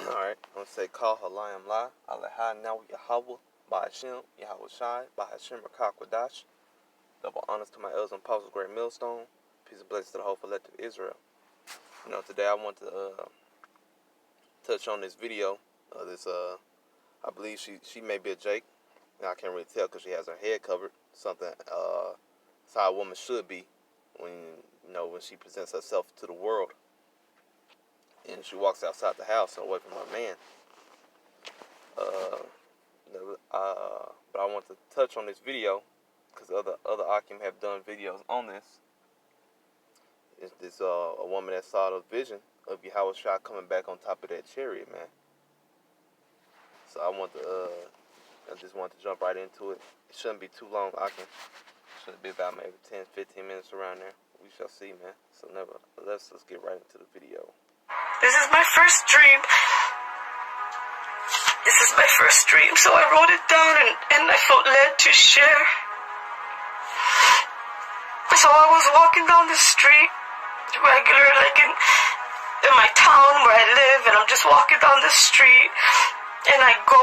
Alright, I'm gonna say call Halayim La, Alehai now Yahawah, Bahashim, YAHAWASHI, Bahashim Rakakwadash. Double honors to my elders and apostles, great millstone. Peace and blessings to the whole collective Israel. Today I want to touch on this video. I believe she may be a Jake. I can't really tell because she has her head covered. Something it's how a woman should be when when she presents herself to the world and she walks outside the house away from her man. But I want to touch on this video because other Akim have done videos on this. It's this a woman that saw the vision of YAHAWASHI coming back on top of that chariot, man. So I just want to jump right into it. It shouldn't be too long, Akim. It should be about maybe 10-15 minutes around there. We shall see, man. So let's get right into the video. This is my first dream. This is my first dream, so I wrote it down and I felt led to share. So I was walking down the street, regular, like in my town where I live, and I'm just walking down the street, and I go,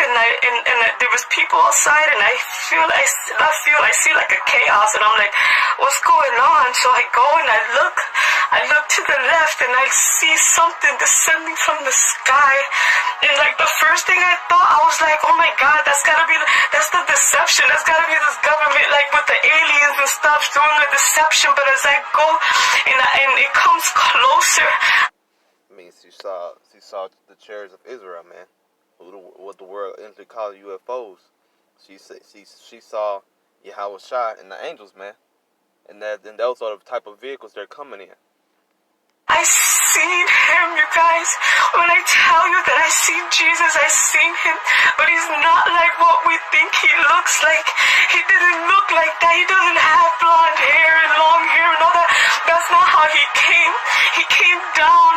and there was people outside, and I see like a chaos, and I'm like, what's going on? So I go and I look to the left, and I see something descending from the sky, and like the first thing I thought, I was like, oh my God, that's the deception, that's gotta be this government, like with the aliens and stuff, doing the deception. But as I go, and it comes closer. I mean, she saw the chariots of Israel, man. What the world ently calls UFOs. She saw YAHAWASHI and the angels, man. And those are the type of vehicles they're coming in. I seen him, you guys. When I tell you that I seen Jesus, I seen him. But he's not like what we think he looks like. He didn't look like that. He doesn't have blonde hair and long hair and all that. That's not how he came. He came down.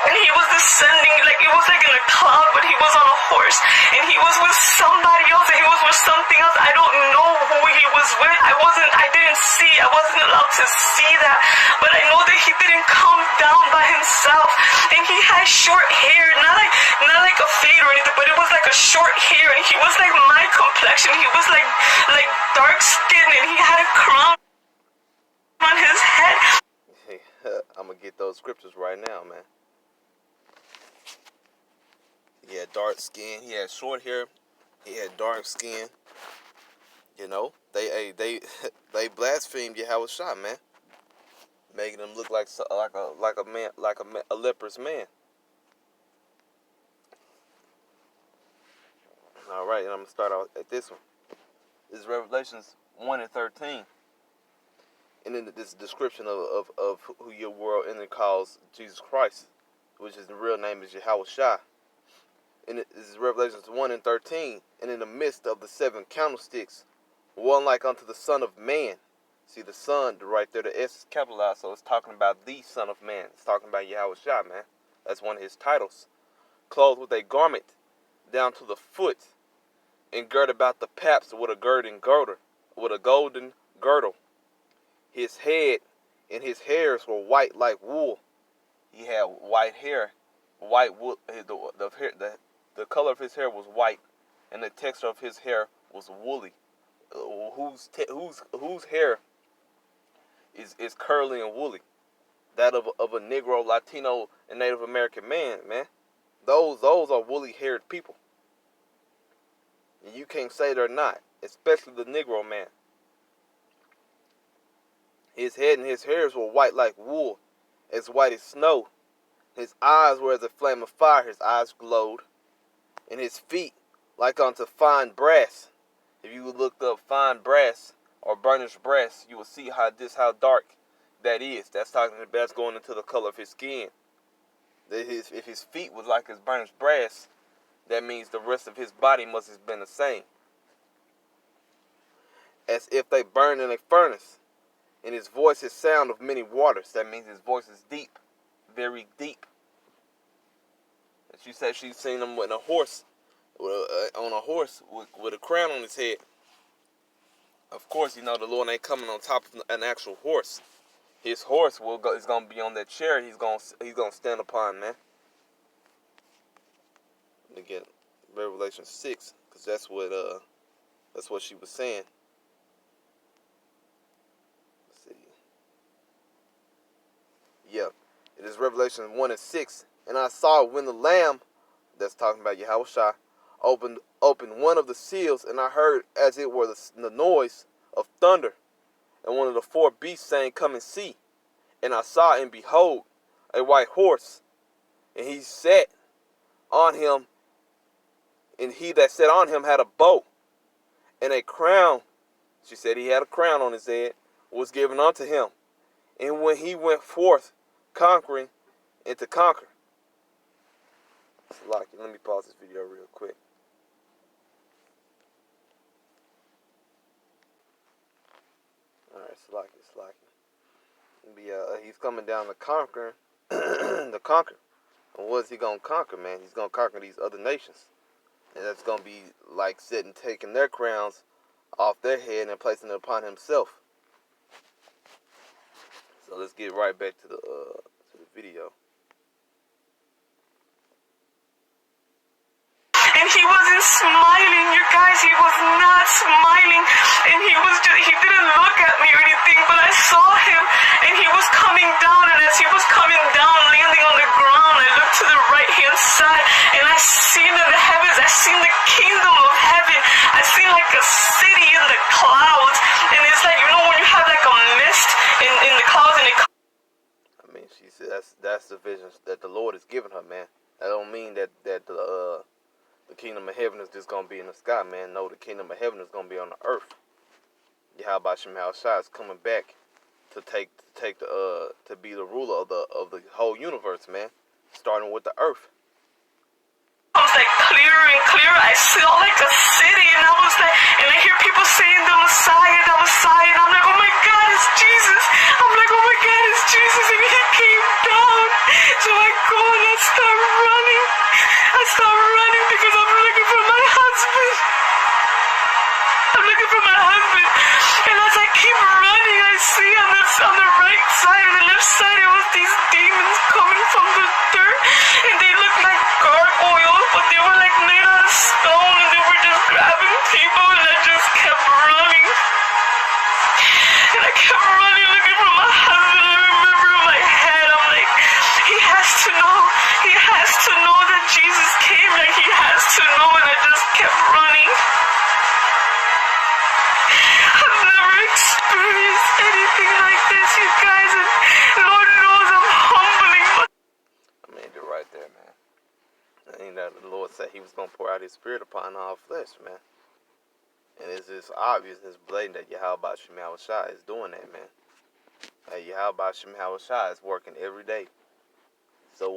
And he was descending, like it was like in a cloud, but he was on a horse. And he was with somebody else, and he was with something else. I don't know who he was with. I wasn't allowed to see that. But I know that he didn't come down by himself. And he had short hair, not like a fade or anything, but it was like a short hair. And he was like my complexion. He was like dark skin, and he had a crown on his head. Hey, I'm gonna get those scriptures right now, man. He had dark skin. He had short hair. He had dark skin. They blasphemed YAHAWASHI, man, making him look like a leprous man. All right, and I'm gonna start out at this one. This is Revelations 1:13, and then this description of who your world ently calls Jesus Christ, which is the real name is YAHAWASHI. And this is Revelations 1:13, and in the midst of the 7 candlesticks, one like unto the Son of Man. See the Son right there, the S is capitalized, so it's talking about the Son of Man. It's talking about YAHAWASHI, man. That's one of his titles. Clothed with a garment down to the foot, and girt about the paps with a golden girdle. His head and his hairs were white like wool. He had white hair, white wool. The color of his hair was white, and the texture of his hair was woolly. Whose hair is curly and woolly? That of a Negro, Latino, and Native American man. Those are woolly-haired people. And you can't say they're not, especially the Negro man. His head and his hairs were white like wool, as white as snow. His eyes were as a flame of fire. His eyes glowed. And his feet like unto fine brass. If you looked up fine brass or burnished brass, you will see how dark that is. That's going into the color of his skin. If his feet was like his burnished brass, that means the rest of his body must have been the same. As if they burned in a furnace. And his voice is sound of many waters. That means his voice is deep, very deep. She said she's seen him with a horse, on a horse with a crown on his head. Of course, the Lord ain't coming on top of an actual horse. His horse is gonna be on that chair. He's gonna stand upon, man. Let me get Revelation 6, because that's what she was saying. Let's see. Yeah, it is Revelation 1 and 6. And I saw when the Lamb, that's talking about YAHAWASHI, opened one of the seals, and I heard as it were the noise of thunder, and one of the four beasts saying, Come and see. And I saw, and behold, a white horse, and he sat on him, and he that sat on him had a bow, and a crown. She said he had a crown on his head, was given unto him. And when he went forth conquering and to conquer. Let me pause this video real quick. Alright, he's coming down to conquer, to conquer. And what is he gonna conquer, man? He's gonna conquer these other nations. And that's gonna be like taking their crowns off their head and placing it upon himself. So let's get right back to the video. And he wasn't smiling, you guys. He was not smiling. And he didn't look at me or anything, but I saw him, and he was coming down. And as he was coming down, landing on the ground, I looked to the right-hand side, and I seen in the heavens, I seen the kingdom of heaven. I seen like a city in the clouds. And it's like, you know, when you have like a mist in the clouds, and I mean, she said that's the vision that the Lord has given her, man. That don't mean that the kingdom of heaven is just gonna be in the sky, man. No, the kingdom of heaven is gonna be on the earth. YAHAWASHI is coming back to to be the ruler of the whole universe, man. Starting with the earth. I was like clearer and clearer. I saw like a city, and I hear people saying the Messiah, and I'm like, oh my God, it's Jesus. I'm like, oh my God, it's Jesus, and he came down. So I go and I start running. Because I'm looking for my husband. And as I keep running, I see on the right side and the left side, it was these demons coming from the dirt, and they looked like gargoyles, but they were like made out of stone, and they were just grabbing people, and I just kept running. And I kept running looking for my husband. I remember in my head, I'm like, he has to know that Jesus came, like he has to know, and I just kept running. I've never experienced anything like this, you guys, and Lord knows I'm humbling. I mean, they're right there, man. And the Lord said he was going to pour out his spirit upon all flesh, man. And it's just obvious, it's blatant that YAHAWASHI is doing that, man. YAHAWASHI is working every day. So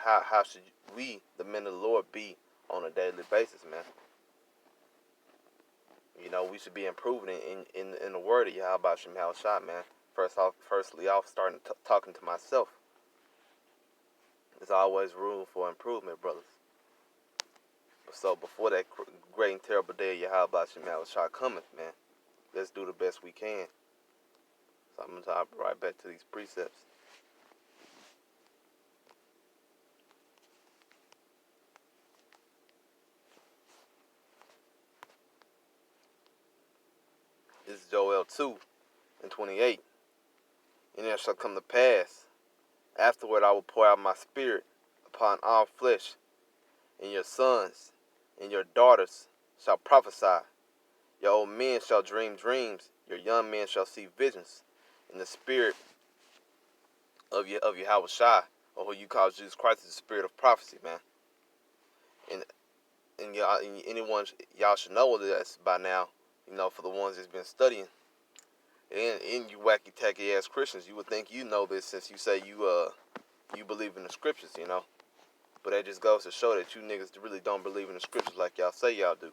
how should we, the men of the Lord, be on a daily basis, man? You know, we should be improving in the word of YAHAWASHI, man. Firstly off, starting talking to myself. There's always room for improvement, brothers. So before that great and terrible day of YAHAWASHI cometh, man, let's do the best we can. So I'm going to talk right back to these precepts. This is Joel 2 and 28. And it shall come to pass, afterward I will pour out my spirit upon all flesh, and your sons and your daughters shall prophesy. Your old men shall dream dreams, your young men shall see visions. And the spirit of YAHAWASHI, or who you call Jesus Christ, is the spirit of prophecy, man. And y'all should know this by now, you know, for the ones that's been studying. And you wacky tacky ass Christians, you would think you know this since you say you believe in the scriptures, you know. But that just goes to show that you niggas really don't believe in the scriptures like y'all say y'all do.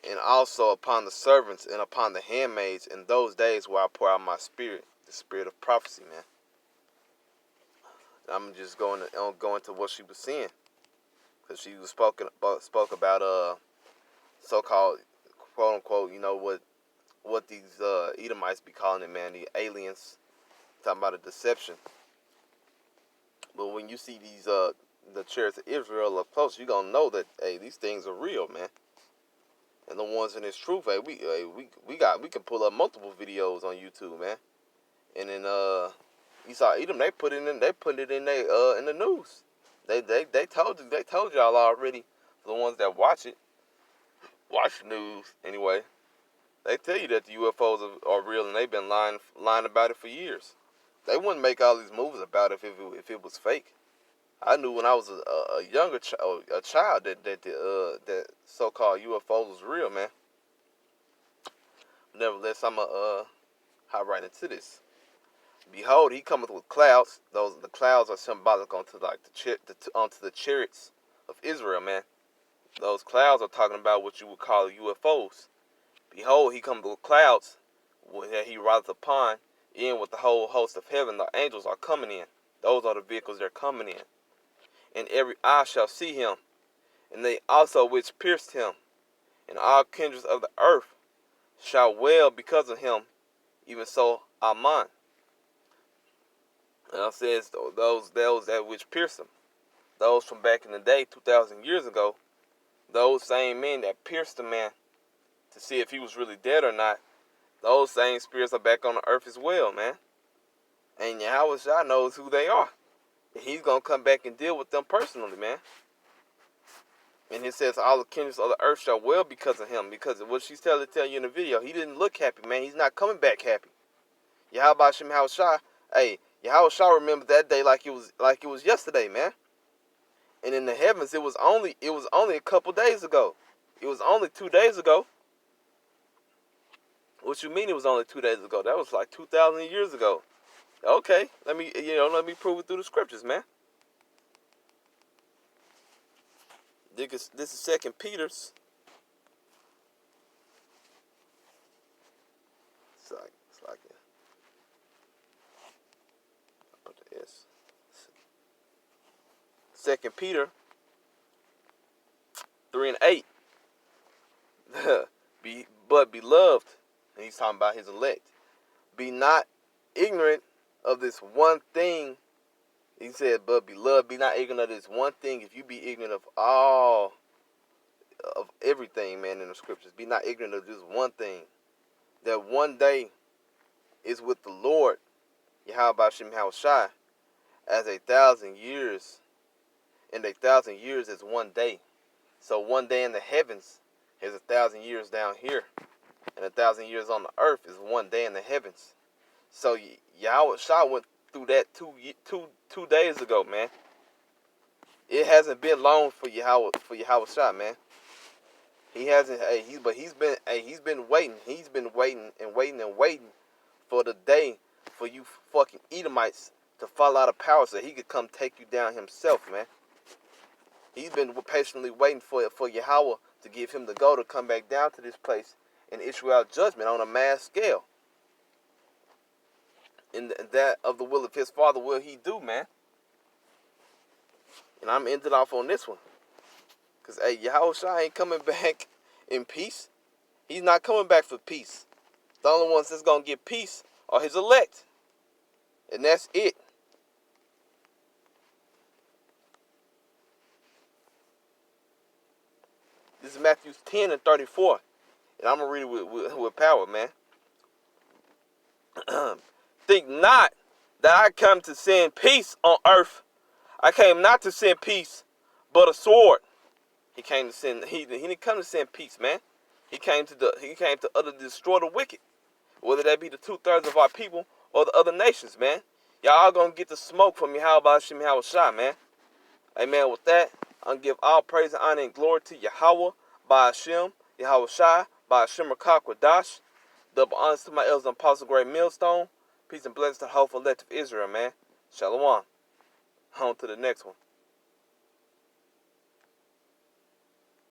And also upon the servants and upon the handmaids in those days where I pour out my spirit, the spirit of prophecy, man. I'm just going to what she was saying, because she was spoke about so-called quote unquote, you know, what these Edomites be calling it, man, the aliens, talking about a deception. But when you see these the chariots of Israel up close, you're gonna know that, hey, these things are real, man. And the ones in this truth, hey, we can pull up multiple videos on YouTube, man. And then you saw Edom, they put it in in the news. They told y'all already. For the ones that watch the news anyway. They tell you that the UFOs are real, and they've been lying about it for years. They wouldn't make all these movies about it if it was fake. I knew when I was a younger child that so-called UFOs was real, man. Nevertheless, I'm hop right into this. Behold, he cometh with clouds. The clouds are symbolic onto onto the chariots of Israel, man. Those clouds are talking about what you would call UFOs. Behold, he cometh with clouds that he rideth upon, in with the whole host of heaven. The angels are coming in. Those are the vehicles they're coming in. And every eye shall see him, and they also which pierced him, and all kindreds of the earth shall wail because of him, even so Amen. And it says those that which pierced him, those from back in the day, 2,000 years ago, those same men that pierced the man to see if he was really dead or not, those same spirits are back on the earth as well, man. And YAHAWASHI knows who they are. And he's going to come back and deal with them personally, man. And it says all the kindreds of the earth shall wail because of him. Because of what she's telling you in the video, he didn't look happy, man. He's not coming back happy. YAHAWASHI, hey, YAHAWASHI remembered that day like it was yesterday, man. And in the heavens, it was only a couple days ago. It was only 2 days ago. What you mean it was only 2 days ago? That was like 2,000 years ago. Okay, let me prove it through the scriptures, man. This is 2 Peter's. It's like it. I put the S. 2 Peter 3:8. But beloved, and he's talking about his elect, be not ignorant of this one thing. He said, but beloved, be not ignorant of this one thing. If you be ignorant of everything, man, in the scriptures, be not ignorant of this one thing, that one day is with the Lord, YAHAWASHI, as 1,000 years, and 1,000 years is one day. So one day in the heavens is 1,000 years down here, and 1,000 years on the earth is one day in the heavens. So YAHAWASHI went through that two days ago, man. It hasn't been long for YAHAWASHI, man. He hasn't. He's been waiting. He's been waiting and waiting and waiting for the day for you fucking Edomites to fall out of power so he could come take you down himself, man. He's been patiently waiting for Yahweh to give him the go to come back down to this place and issue out judgment on a mass scale. And that of the will of his Father will he do, man. And I'm ending off on this one. Because, hey, YAHAWASHI ain't coming back in peace. He's not coming back for peace. The only ones that's going to get peace are his elect. And that's it. This is Matthew 10:34. And I'm going to read it with power, man. Think not that I come to send peace on earth. I came not to send peace, but a sword. He came to send. He didn't come to send peace, man. He came to utterly destroy the wicked, whether that be the 2/3 of our people or the other nations, man. Y'all gonna get the smoke from YAHAWASHI, man. Amen. With that, I'm gonna give all praise and honor and glory to Yahweh, by Hashem, YAHAWASHI, by Hashem Rakakwadash. Double honors to my elders and apostle great millstone. Peace and blessings to the whole elect of Israel, man. Shalom. On to the next one.